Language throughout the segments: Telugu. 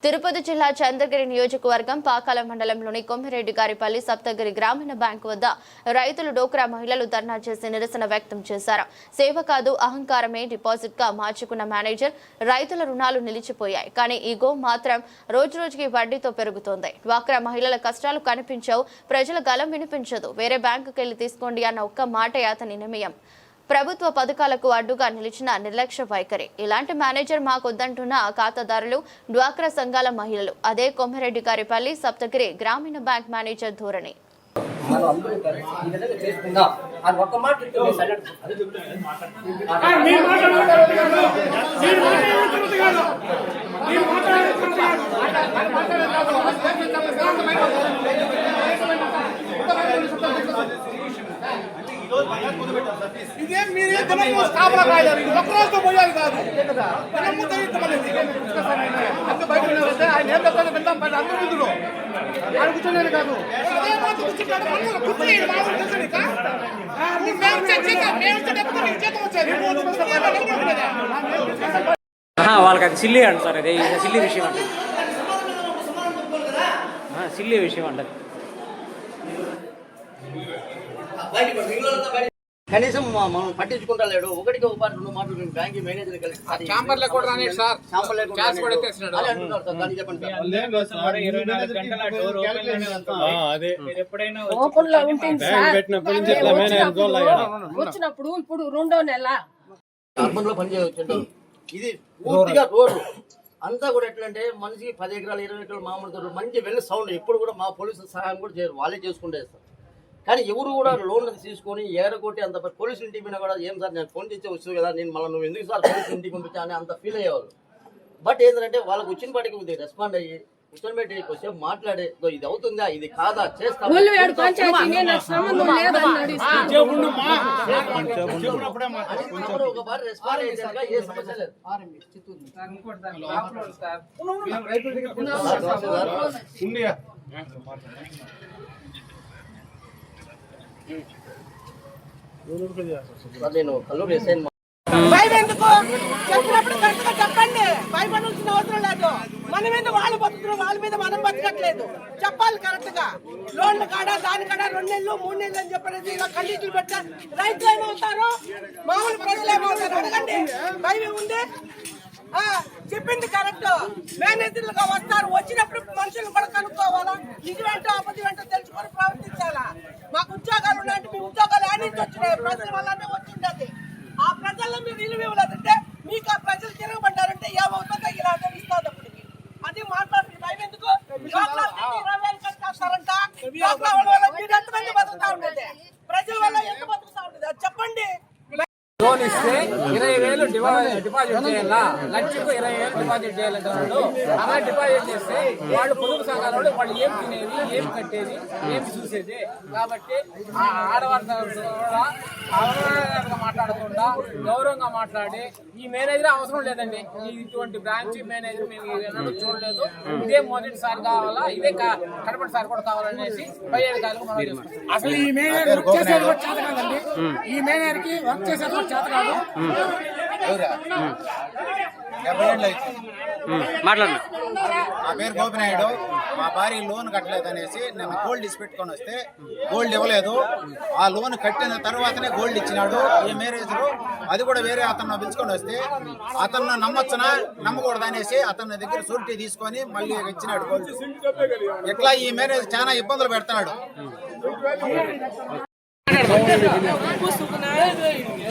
తిరుపతి జిల్లా చంద్రగిరి నియోజకవర్గం పాకాల మండలంలోని కొమ్మిరెడ్డిగారిపల్లి సప్తగిరి గ్రామీణ బ్యాంకు వద్ద రైతులు డోక్రా మహిళలు ధర్నా చేసి నిరసన వ్యక్తం చేశారు. సేవ కాదు అహంకారమే డిపాజిట్ గా మార్చుకున్న మేనేజర్ రైతుల రుణాలు నిలిచిపోయాయి. కానీ ఈగో మాత్రం రోజురోజుకి వడ్డీతో పెరుగుతోంది. డ్వాక్రా మహిళల కష్టాలు కనిపించవు, ప్రజల గలం వినిపించదు. వేరే బ్యాంకుకి వెళ్లి తీసుకోండి అన్న ఒక్క మాటే అతని నిమయం. ప్రభుత్వ పథకాలకు అడ్డుగా నిలిచిన నిర్లక్ష్య వైఖరి. ఇలాంటి మేనేజర్ మాకొద్దంటున్న ఖాతాదారులు, డ్వాక్రా సంఘాల మహిళలు. అదే కొమ్మిరెడ్డిగారిపల్లి సప్తగిరి గ్రామీణ బ్యాంక్ మేనేజర్ ధోరణి. ఇదే మీరే దినము స్థాపన కాయాలి, ఒక రోజుతో పోయాలి కాదు. దినము తెలియదు అంత బయట ఆయన ఏం చెప్తాను వెళ్తాం బయట అందరూ ముందులో ఆయన కూర్చోలేదు కాదు. అదే మాట కూర్చుంటాడు కూర్చుని వాళ్ళకి అది సిల్లీ అంట సార్. అదే సిల్లీ విషయం అంటే సిల్లీ విషయం అంటది. కనీసం మనం పట్టించుకుంటా లేడు. ఒకటికి ఒక పాటు రెండు మాటలు బ్యాంక్ మేనేజర్ కలిసి వచ్చినప్పుడు ఇప్పుడు 2వ నెల అర్బన్ లో పనిచేయవచ్చు. ఇది పూర్తిగా రోడ్డు అంతా కూడా ఎట్లంటే మనిషికి 10 ఎకరాలు 20 ఎకరాలు మామూలు మంచి వెళ్ళి సౌండ్ ఎప్పుడు కూడా మా పోలీసుల సహాయం కూడా చేయరు, వాళ్ళే చేసుకుంటే ఇస్తారు. కానీ ఎవరు కూడా లోన్లు తీసుకొని ఏడకొట్టి అంత పోలీసు ఇంటికి పోయినా కూడా ఏం సార్ నేను ఫోన్ చేస్తే వస్తుంది కదా, నేను మళ్ళీ నువ్వు ఎందుకు సార్ పోలీసు ఇంటికి పంపించా అని అంత ఫీల్ అయ్యేవాళ్ళు. బట్ ఏంటంటే వాళ్ళకి వచ్చిన పాటికి కొద్దిగా రెస్పాండ్ అయ్యి కూర్చొని పెట్టి కొంచెం మాట్లాడే ఇది అవుతుందా ఇది కాదా చేస్తాం ఒక బారి రెస్పాండ్ అయ్యేదాకా ఏ సమస్య లేదు. నేను కల్లూరు వేసాను. చెప్పినప్పుడు కరెక్ట్గా చెప్పండి, భయపడాల్సిన అవసరం లేదు. మన మీద వాళ్ళు బతుకుతున్నారు, వాళ్ళ మీద మనం బతకట్లేదు. చెప్పాలి కరెక్ట్ గా. లోన్లు కాడా దానికాడ 2 నెలలు 3 నెలలు అని చెప్పేసి ఇలా కండిషన్లు పెట్టా రైతులు ఏమవుతారు, మామూలు ప్రజలు ఏమవుతారు అడగండి. భయం ఉంది. చెప్పింది కరెక్ట్. మేనేజర్లుగా వస్తారు, వచ్చినప్పుడు మనుషులు కూడా కనుక్కోవాలా, నిజమేంటో అబద్ధమేంటో తెలుసుకొని ప్రవర్తించాలా. మాకు ఉద్యోగాలు ఉన్నాయంటే మీ ఉద్యోగాలు ఆడించి వచ్చినాయి, ప్రజల వల్లనే వచ్చిండేది. ఆ ప్రజల్లో మీరు విలువ ఇవ్వలేదంటే మీకు ఆ ప్రజలు తిరగబడ్డారంటే ఏమవుతుందో ఇలా తెలుస్తుంది. అప్పటికి అది మాట్లాడుతుంది. భయం ఎందుకు? 20,000 కట్టేస్తారంట. మీరు ఎంతమంది బతుకుతా ఉండేది, ప్రజల వల్ల ఎంత బతుకుతా ఉండేది అది చెప్పండి. లోన్ ఇస్తే 20,000 డిపాజిట్ చేయాలా, లక్షకు 20,000 డిపాజిట్ చేయాలంటున్నాడు. అలా డిపాజిట్ చేస్తే వాళ్ళు పొదుపు సంఘాలు వాళ్ళు ఏం తినేది, ఏం కట్టేది, ఏం చూసేది. కాబట్టి ఆ ఆడవాళ్ళ కూడా అవగాహనగా మాట్లాడకుండా గౌరవంగా మాట్లాడి ఈ మేనేజర్ అవసరం లేదండి, ఇటువంటి బ్రాంచ్ మేనేజర్ మేము ఎన్నడూ చూడలేదు, ఇదే మొదటిసారి కావాలా, ఇదే కడపటిసారి కూడా కావాలనేసి పై అధికారులకు మనం చేస్తాం. అసలు ఈ మేనేజర్ వర్క్ చేసేది కూడా చేత కాదండి. ఈ మేనేజర్ కి వర్క్ చేసేది కూడా చేత కాదు. మాట్లాడండి. నా పేరు గోపినాయుడు. మా భార్య లోన్ కట్టలేదనేసి నేను గోల్డ్ ఇచ్చి పెట్టుకొని వస్తే గోల్డ్ ఇవ్వలేదు. ఆ లోన్ కట్టిన తర్వాతనే గోల్డ్ ఇచ్చినాడు ఈ మేనేజరు. అది కూడా వేరే అతను పిలుచుకొని వస్తే అతను నమ్మొచ్చునా నమ్మకూడదు అనేసి అతని దగ్గర షూరిటీ తీసుకొని మళ్ళీ ఇచ్చినాడు గోల్డ్. ఇట్లా ఈ మేనేజర్ చాలా ఇబ్బందులు పెడుతున్నాడు.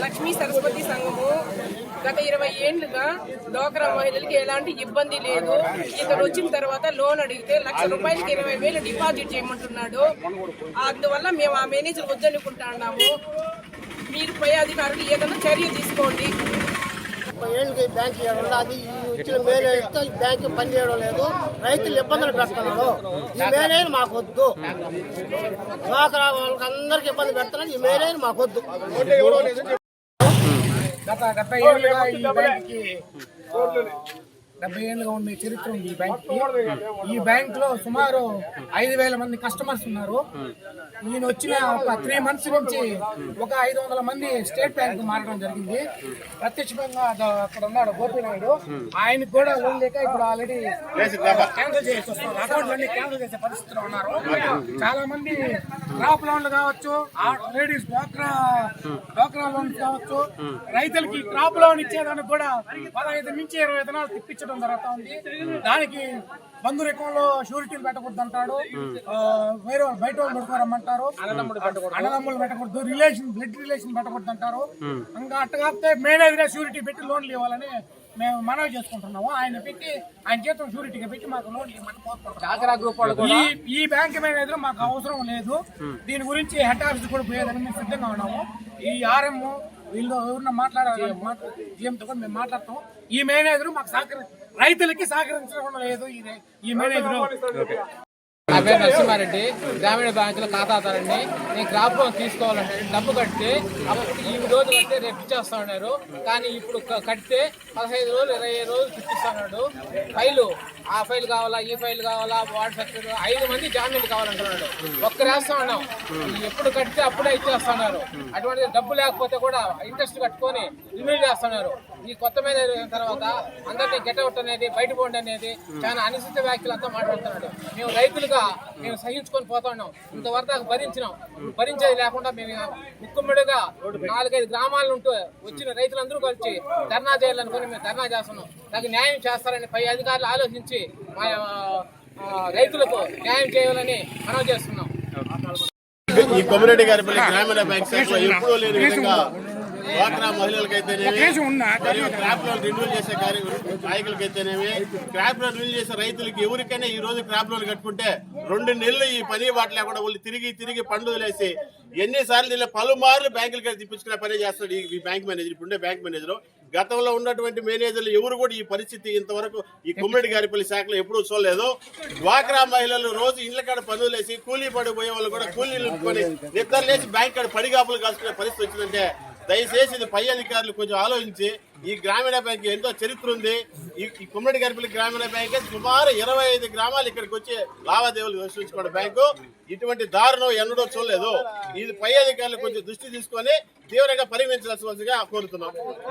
లక్ష్మీ సరస్వతి సంఘము గత 20 ఏళ్లుగా డ్వాక్రా మహిళలకి ఎలాంటి ఇబ్బంది లేదు. ఇతను వచ్చిన తర్వాత లోన్ అడిగితే ₹1,00,000 20,000 డిపాజిట్ చేయమంటున్నాడు. అందువల్ల మేము ఆ మేనేజర్ వద్దనుకుంటున్నాము. మీరు పై అధికారులు ఏదైనా చర్య తీసుకోండి. 30 ఏళ్ళకి బ్యాంక్ ఉన్నది, ఇచ్చిన మేనేజర్తో ఈ బ్యాంక్ పనిచేయడం లేదు, రైతులు ఇబ్బందులు పెడుతున్నాడు. ఈ మేనేజర్ మాకొద్దు. డ్వాక్రా వాళ్ళకి అందరికి ఇబ్బంది పెడుతున్నాడు. ఈ మేనేజర్ మాకొద్దు. గత ఏళ్ళుగా ఈ బ్యాంక్కి 70 ఏళ్ళుగా ఉండే చరిత్ర ఉంది ఈ బ్యాంక్. ఈ బ్యాంక్ లో సుమారు 5,000 మంది కస్టమర్స్ ఉన్నారు. ఈయన వచ్చిన ఒక 3 months నుంచి ఒక 500 మంది స్టేట్ బ్యాంక్ మారడం జరిగింది. ప్రత్యక్షంగా అక్కడ ఉన్నాడు గోపీనాయుడు, ఆయనకు కూడా లోన్ లేక ఇప్పుడు ఆల్రెడీ క్యాన్సిల్ చేసి వస్తున్నారు. అకౌంట్లన్నీ క్యాన్సిల్ చేసే పరిస్థితిలో ఉన్నారు. చాలా మంది క్రాప్ లోన్లు కావచ్చు, లేడీస్ డ్వాక్రా లోన్స్ కావచ్చు, రైతులకి క్రాప్ లోన్ ఇచ్చేదానికి కూడా 15 నుంచి 20 దినాలు తిప్పించడం జరుగుతా ఉంది. దానికి బంధు రకంలో షూరిటీలు పెట్టకూడదు అంటాడు, వేరే బయట వాళ్ళు పెట్టుకోరమ్మంటారు, అన్నదమ్ములు పెట్టకూడదు, బ్లడ్ రిలేషన్ పెట్టకూడదు అంటారు. ఇంకా అట్టగాస్తే మేనేజరే షూరిటీ పెట్టి లోన్లు ఇవ్వాలని మేము మనవి చేసుకుంటున్నాము. ఆయన చేతం షూరిటీగా పెట్టి మాకు లోన్ ఇవ్వమని. ఈ బ్యాంక్ మేనేజర్ మాకు అవసరం లేదు. దీని గురించి హెడ్ ఆఫీస్ కూడా పోయేదని మేము సిద్ధంగా ఉన్నాము. ఈ ఆర్ఎం వీళ్ళు ఎవరన్నా మాట్లాడాలి, జీఎంతో కూడా మేము మాట్లాడతాం. ఈ మేనేజర్ మాకు రైతులకి సహకరించడం లేదు. ఈ మేనేజర్ నా పేరు నరసింహారెడ్డి, గ్రామీణ బ్యాంకులో ఖాతాదారుని. నేను క్రాప్ లోన్ తీసుకోవాలంటే డబ్బు కడితే ఈ రోజు కడితే రేపు ఇచ్చేస్తా ఉన్నారు. కానీ ఇప్పుడు కడితే 15 రోజులు 25 రోజులు తిప్పిస్తున్నాడు. ఆ ఫైల్ కావాలా, ఈ ఫైల్ కావాలా, వార్డ్ సెక్రటరీ 5 మంది జామీన్లు కావాలంటున్నాడు. ఒక్కరు వేస్తా ఉన్నాం. ఎప్పుడు కడితే అప్పుడే ఇచ్చేస్తున్నారు. అటువంటి డబ్బు లేకపోతే కూడా ఇంట్రెస్ట్ కట్టుకొని రిన్యూల్ చేస్తున్నారు. ఈ కొత్త మీద తర్వాత అందరినీ గెట్అవుట్ అనేది, బయట పోండి అనేది చాలా అనిశ్చిత వ్యాఖ్యలు అంతా మాట్లాడుతున్నాడు. మేము రైతులుగా మేము సహించుకొని పోతా ఉన్నాం. ఇంతవరకు భరించినాం. భరించేది లేకుండా మేము ముక్కుమ్మడిగా 4-5 గ్రామాల నుండి వచ్చిన రైతులందరూ కలిసి ధర్నా చేయాలనుకుని మేము ధర్నా చేస్తున్నాం. నాకు న్యాయం చేస్తారని పై అధికారులు ఆలోచించి మా రైతులకు న్యాయం చేయాలని మనవి చేస్తున్నాం. ఈ కొమిరెడ్డి గారిపల్లి గ్రామీణ బ్యాంక్ శాఖలో ఎప్పుడూ లేని విధంగా డ్వాక్రా మహిళలకైతేనేమి, మరియు క్రాప్ లోన్ రిన్యూల్ చేసే నాయకులకైతేనేమి, క్రాప్ లోన్ రిన్యూల్ చేసే రైతులకి ఎవరికైనా ఈ రోజు క్రాప్ లోన్ కట్టుకుంటే 2 నెలలు ఈ పని బాట లేకుండా వాళ్ళు తిరిగి పండుగలేసి ఎన్నిసార్లు పలుమార్లు బ్యాంకులకి తిప్పించుకునే పని చేస్తాడు ఈ బ్యాంక్ మేనేజర్. ఇప్పుడుండే బ్యాంక్ మేనేజర్. గతంలో ఉన్నటువంటి మేనేజర్లు ఎవరు కూడా ఈ పరిస్థితి ఇంతవరకు ఈ కొమిరెడ్డి గారిపల్లి శాఖలో ఎప్పుడూ చూడలేదు. డ్వాక్రా మహిళలు రోజు ఇండ్ల కాడ పనులేసి కూలీ పడిపోయే వాళ్ళు కూడా కూలీలు కొని నిద్రలేసి బ్యాంక్ కాడ పడిగాపులు కాల్చుకునే పరిస్థితి వచ్చిందంటే దయచేసి ఇది పై అధికారులు కొంచెం ఆలోచించి, ఈ గ్రామీణ బ్యాంక్ ఎంతో చరిత్ర ఉంది. ఈ కొమిరెడ్డి గారిపల్లి గ్రామీణ బ్యాంక్ సుమారు 25 గ్రామాలు ఇక్కడికి వచ్చి లావాదేవీలు విశ్వసించుకున్న బ్యాంకు. ఇటువంటి దారుణం ఎన్నడూ చూడలేదు. ఇది పై అధికారులు కొంచెం దృష్టి తీసుకొని తీవ్రంగా పరిగణించాల్సిగా కోరుతున్నాం.